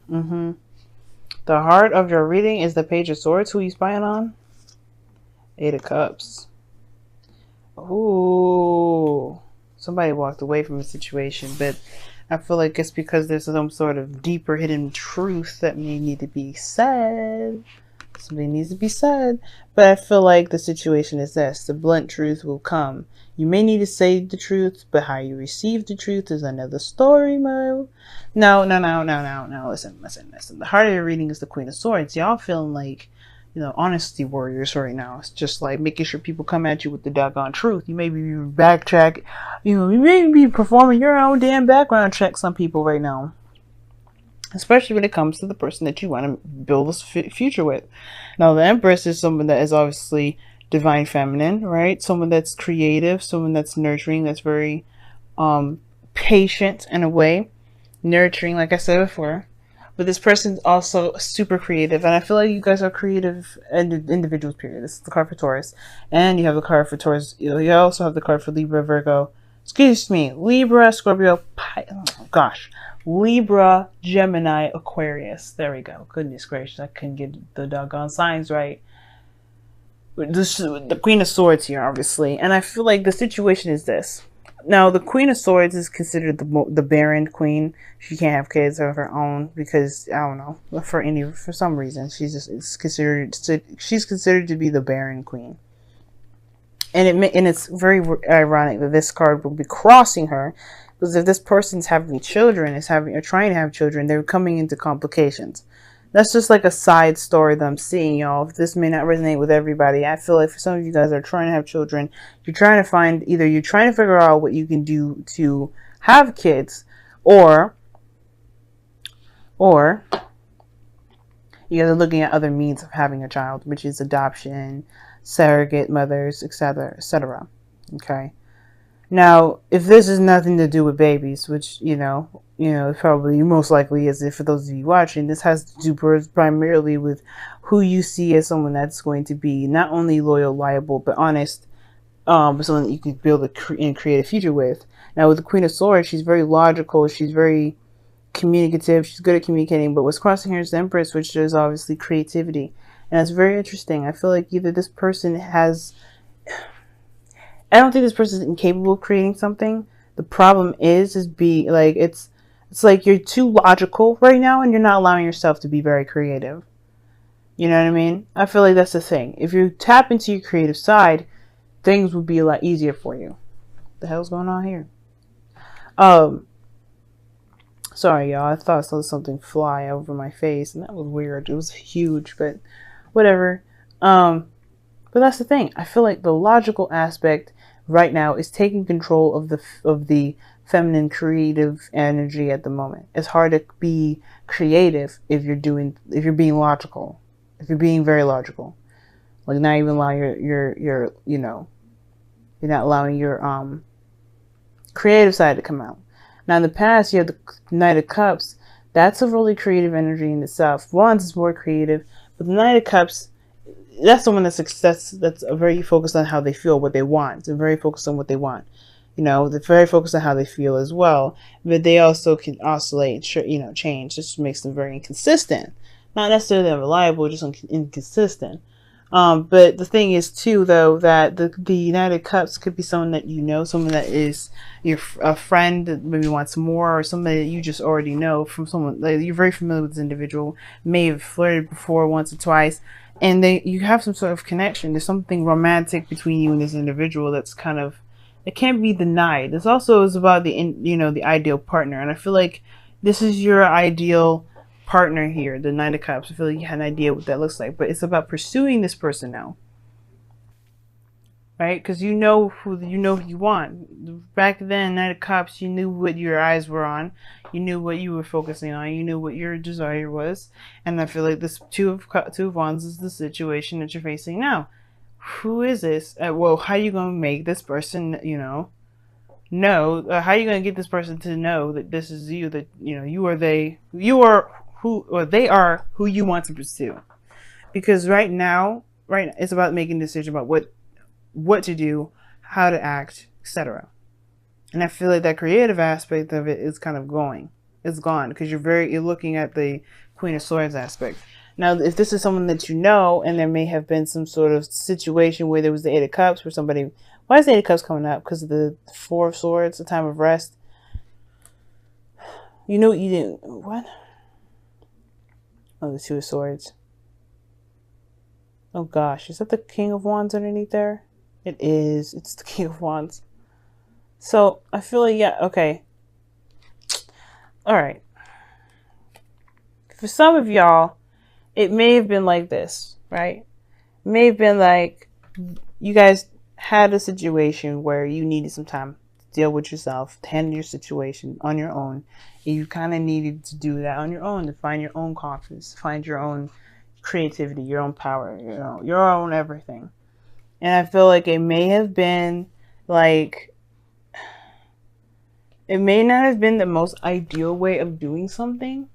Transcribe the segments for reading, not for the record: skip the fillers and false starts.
Mm-hmm. The heart of your reading is the Page of Swords. Who you spying on? Eight of Cups. Ooh. Somebody walked away from a situation, but I feel like it's because there's some sort of deeper hidden truth that may need to be said. Something needs to be said. But I feel like the situation is this. The blunt truth will come. You may need to say the truth, but how you receive the truth is another story, Mo. No. Listen. The heart of your reading is the Queen of Swords. Y'all feeling like, honesty warriors right now. It's just like making sure people come at you with the doggone truth. You may be backtrack. You may be performing your own damn background check, some people right now. Especially when it comes to the person that you want to build a future with. Now, the Empress is someone that is obviously divine feminine, right? Someone that's creative, someone that's nurturing, that's very patient in a way. Nurturing, like I said before. But this person's also super creative. And I feel like you guys are creative individuals, period. This is the card for Taurus. And you have the card for Taurus. You also have the card for Libra, Virgo. Excuse me. Libra, Scorpio, Libra, Gemini, Aquarius. There we go. Goodness gracious, I couldn't get the doggone signs right. The Queen of Swords here, obviously. And I feel like the situation is this. Now, the Queen of Swords is considered the barren queen. She can't have kids of her own because, I don't know, for some reason, she's considered to be the barren queen. And it's very ironic that this card will be crossing her. Because if this person's having children, or trying to have children, they're coming into complications. That's just like a side story that I'm seeing, y'all. This may not resonate with everybody. I feel like for some of you guys that are trying to have children, you're trying to figure out what you can do to have kids, or you guys are looking at other means of having a child, which is adoption, surrogate mothers, etc., etc. Okay. Now, if this has nothing to do with babies, which, probably most likely is, for those of you watching, this has to do primarily with who you see as someone that's going to be not only loyal, liable, but honest, but someone that you can build and create a future with. Now, with the Queen of Swords, she's very logical, she's very communicative, she's good at communicating, but what's crossing here is the Empress, which is obviously creativity. And it's very interesting. I feel like either this person I don't think this person is incapable of creating something. The problem is it's like you're too logical right now and you're not allowing yourself to be very creative. You know what I mean? I feel like that's the thing. If you tap into your creative side, things would be a lot easier for you. What the hell's going on here? Sorry, y'all. I thought I saw something fly over my face and that was weird. It was huge, but whatever. But that's the thing. I feel like the logical aspect right now is taking control of the feminine creative energy at the moment. It's hard to be creative if you're being logical. If you're being very logical. Like not even allowing you're not allowing your creative side to come out. Now in the past you have the Knight of Cups. That's a really creative energy in itself. Wands is more creative, but the Knight of Cups, that's the one that's very focused on how they feel, what they want. They're very focused on what they want. They're very focused on how they feel as well. But they also can oscillate, change. This makes them very inconsistent. Not necessarily unreliable, just inconsistent. But the thing is too, though, that the United Cups could be someone that someone that is a friend that maybe wants more, or somebody that you just already know from someone that you're very familiar with. This individual may have flirted before once or twice. And you have some sort of connection. There's something romantic between you and this individual that's it can't be denied. This also is about the ideal partner. And I feel like this is your ideal partner here, the Knight of Cups. I feel like you had an idea what that looks like. But it's about pursuing this person now. Right? Because you know who you want. Back then, Knight of Cups, you knew what your eyes were on. You knew what you were focusing on. You knew what your desire was. And I feel like this Two of Wands is the situation that you're facing now. Who is this? Well, how are you going to make this person, know? How are you going to get this person to know that this is you, that, they are who you want to pursue? Because right now, it's about making a decision about what to do, how to act, etc. And I feel like that creative aspect of it is kind of going. is gone because you're looking at the Queen of Swords aspect. Now, if this is someone that you know, and there may have been some sort of situation where there was the Eight of Cups where somebody, why is the Eight of Cups coming up? Because of the Four of Swords, the time of rest. You know what you didn't, what? Oh, the Two of Swords. Oh gosh, is that the King of Wands underneath there? It is. It's the King of Wands. So I feel like, yeah, okay. All right. For some of y'all, it may have been like this, right? It may have been like you guys had a situation where you needed some time to deal with yourself, to handle your situation on your own. And you kind of needed to do that on your own, to find your own confidence, find your own creativity, your own power, your own everything. And I feel like it may have been like, it may not have been the most ideal way of doing something,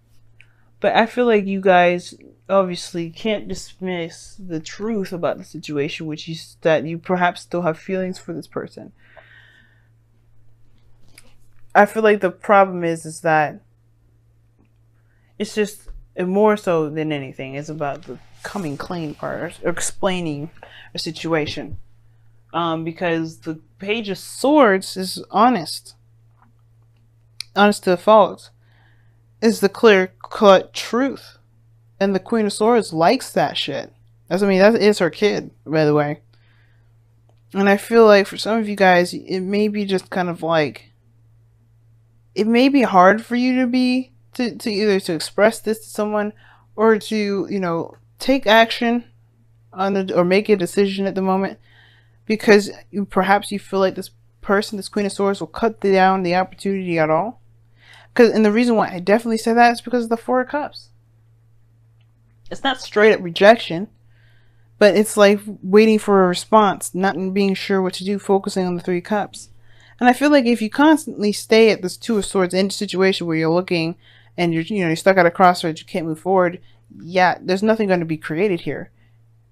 but I feel like you guys obviously can't dismiss the truth about the situation, which is that you perhaps still have feelings for this person. I feel like the problem is that it's just more so than anything, it's about the coming clean part or explaining a situation. Because the Page of Swords is honest to a fault. Is the clear-cut truth. And the Queen of Swords likes that shit. That is her kid, by the way. And I feel like for some of you guys, it may be just kind of like, it may be hard for you to either to express this to someone or to, take action on it or make a decision at the moment, because perhaps you feel like this person, this Queen of Swords, will cut down the opportunity at all. And the reason why I definitely say that is because of the Four of Cups. It's not straight up rejection, but it's like waiting for a response, not being sure what to do, focusing on the Three of Cups. And I feel like if you constantly stay at this Two of Swords in a situation where you're looking and you're stuck at a crossroads, you can't move forward, yeah, there's nothing going to be created here.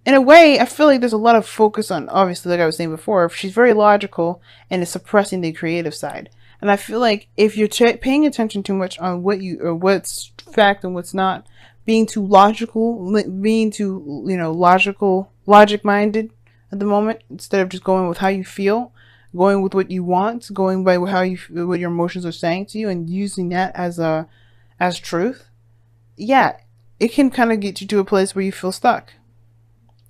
In a way, I feel like there's a lot of focus on, obviously, like I was saying before, she's very logical and is suppressing the creative side. And I feel like if you're paying attention too much on what's fact and what's not, being too logical, being too, logic minded at the moment, instead of just going with how you feel, going with what you want, going by what your emotions are saying to you, and using that as truth, yeah, it can kind of get you to a place where you feel stuck.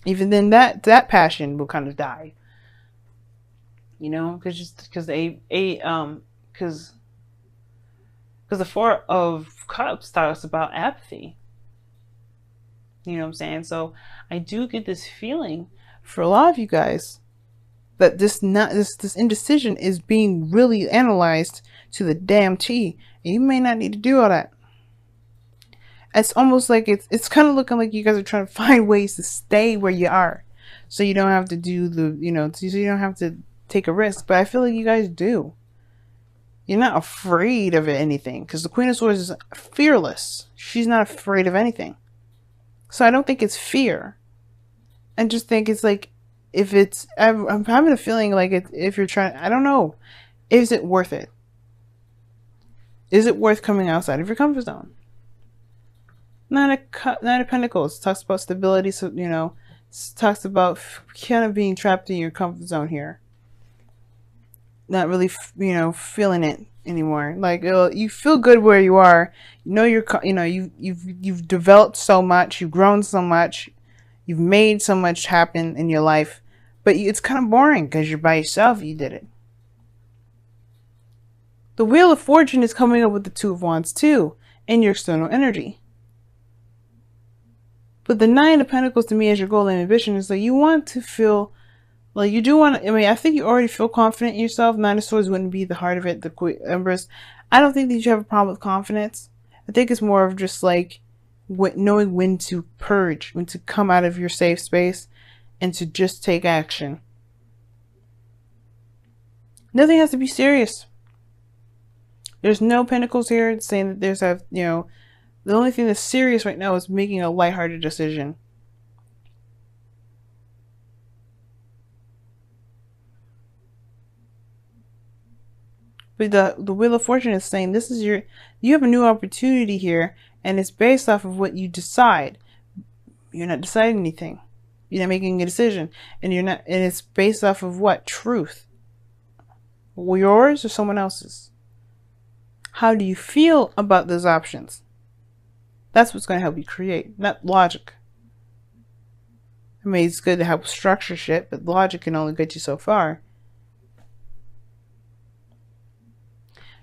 Even then, that passion will kind of die. Because the Four of Cups talks about apathy. You know what I'm saying? So I do get this feeling for a lot of you guys that this indecision is being really analyzed to the damn T, and you may not need to do all that. It's almost like it's kind of looking like you guys are trying to find ways to stay where you are, so you don't have to do so you don't have to take a risk. But I feel like you guys do. You're not afraid of anything, because the Queen of Swords is fearless. She's not afraid of anything. So I don't think it's fear. I just think it's like, I'm having a feeling like if you're trying, I don't know, is it worth it? Is it worth coming outside of your comfort zone? Nine of Pentacles talks about stability, so it talks about kind of being trapped in your comfort zone here. Not really, feeling it anymore. Like, you feel good where you are. You've developed so much, you've grown so much, you've made so much happen in your life, but it's kind of boring because you're by yourself. You did it. The Wheel of Fortune is coming up with the Two of Wands too in your external energy. But the Nine of Pentacles to me as your goal and ambition is like you want to feel like you do want to. I think you already feel confident in yourself. Nine of Swords wouldn't be the heart of it. The Queen Empress. I don't think that you have a problem with confidence. I think it's more of just like knowing when to purge, when to come out of your safe space and to just take action. Nothing has to be serious. There's no pentacles here saying that there's the only thing that's serious right now is making a lighthearted decision. But the Wheel of Fortune is saying this is you have a new opportunity here, and it's based off of what you decide. You're not deciding anything. You're not making a decision, and it's based off of what? Truth. Yours or someone else's? How do you feel about those options? That's what's going to help you create, not logic. I mean, it's good to help structure shit, but logic can only get you so far.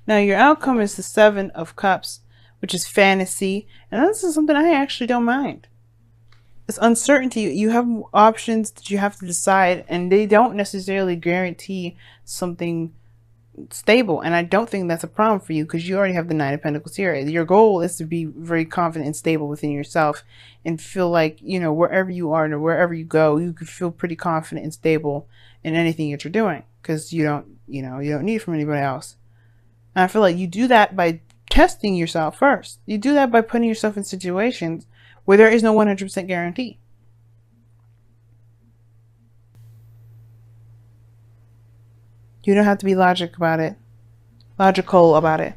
Now, your outcome is the 7 of Cups, which is fantasy. And this is something I actually don't mind. It's uncertainty. You have options that you have to decide, and they don't necessarily guarantee something stable. And I don't think that's a problem for you because you already have the 9 of Pentacles here. Your goal is to be very confident and stable within yourself and feel like, you know, wherever you are and wherever you go, you could feel pretty confident and stable in anything that you're doing because you don't need it from anybody else. And I feel like you do that by testing yourself first. You do that by putting yourself in situations where there is no 100% guarantee. You don't have to be logical about it.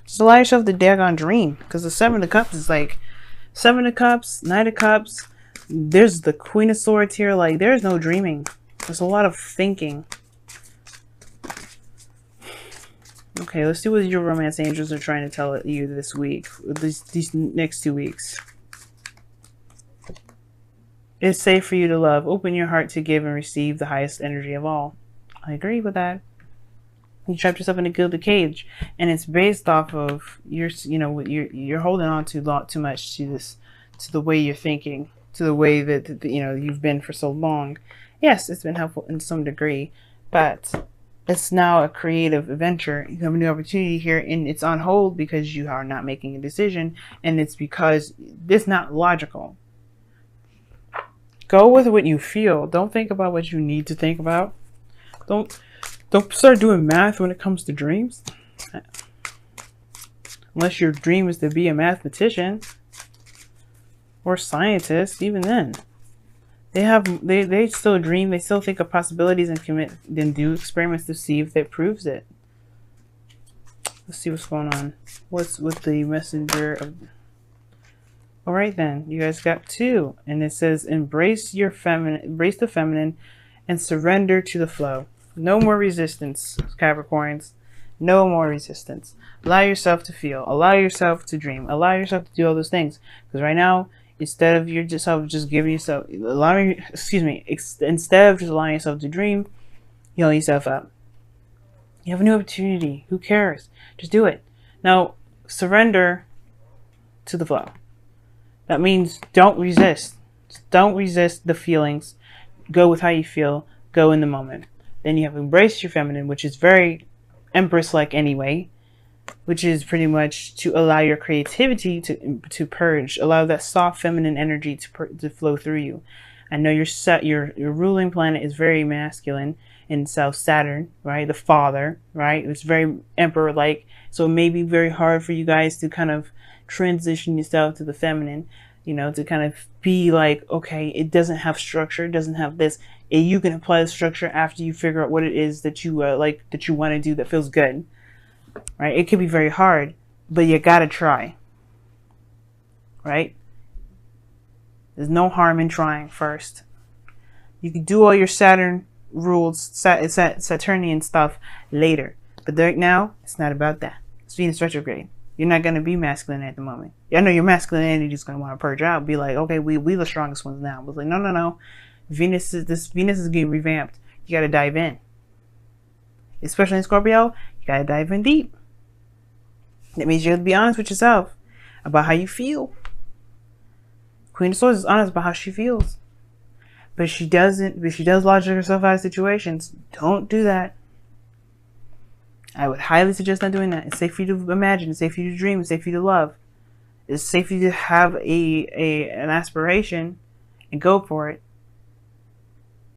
Just allow yourself the daggone dream. Because the 7 of Cups is like 7 of Cups, 9 of Cups. There's the Queen of Swords here. Like, there's no dreaming. There's a lot of thinking. Okay, let's see what your romance angels are trying to tell you this week. These next 2 weeks. It's safe for you to love. Open your heart to give and receive the highest energy of all. I agree with that. You trapped yourself in a gilded cage, and it's based off of you're holding on too much to the way you're thinking, to the way that you've been for so long. Yes, it's been helpful in some degree, but it's now a creative adventure. You have a new opportunity here, and it's on hold because you are not making a decision, and it's because it's not logical. Go with what you feel. Don't think about what you need to think about. Don't start doing math when it comes to dreams. Unless your dream is to be a mathematician or scientist, even then. They still dream, they still think of possibilities and commit, then do experiments to see if that proves it. Let's see what's going on. What's with the messenger of... Alright then, you guys got 2. And it says, embrace the feminine and surrender to the flow. No more resistance, Capricorns. No more resistance. Allow yourself to feel. Allow yourself to dream. Allow yourself to do all those things. Because right now, instead of just giving yourself, instead of just allowing yourself to dream, you hold yourself up. You have a new opportunity. Who cares? Just do it. Now, surrender to the flow. That means don't resist. Don't resist the feelings. Go with how you feel. Go in the moment. Then you have embraced your feminine, which is very Empress-like anyway, which is pretty much to allow your creativity to purge, allow that soft feminine energy to flow through you. I know your ruling planet is very masculine in South Saturn, right? The father, right? It's very Emperor-like, so it may be very hard for you guys to kind of transition yourself to the feminine, to kind of be like, okay, it doesn't have structure, it doesn't have this. And you can apply the structure after you figure out what it is that you that you want to do that feels good, right? It could be very hard, but you gotta try, right? There's no harm in trying first. You can do all your Saturn rules, Saturnian stuff later, but right now it's not about that. It's Venus retrograde. You're not going to be masculine at the moment. I know your masculine energy is going to want to purge out. Be like, okay, we the strongest ones now. But like, no. Venus is getting revamped. You got to dive in. Especially in Scorpio, you got to dive in deep. That means you have to be honest with yourself about how you feel. Queen of Swords is honest about how she feels. But she does logic herself out of situations. Don't do that. I would highly suggest not doing that. It's safe for you to imagine. It's safe for you to dream. It's safe for you to love. It's safe for you to have an aspiration and go for it.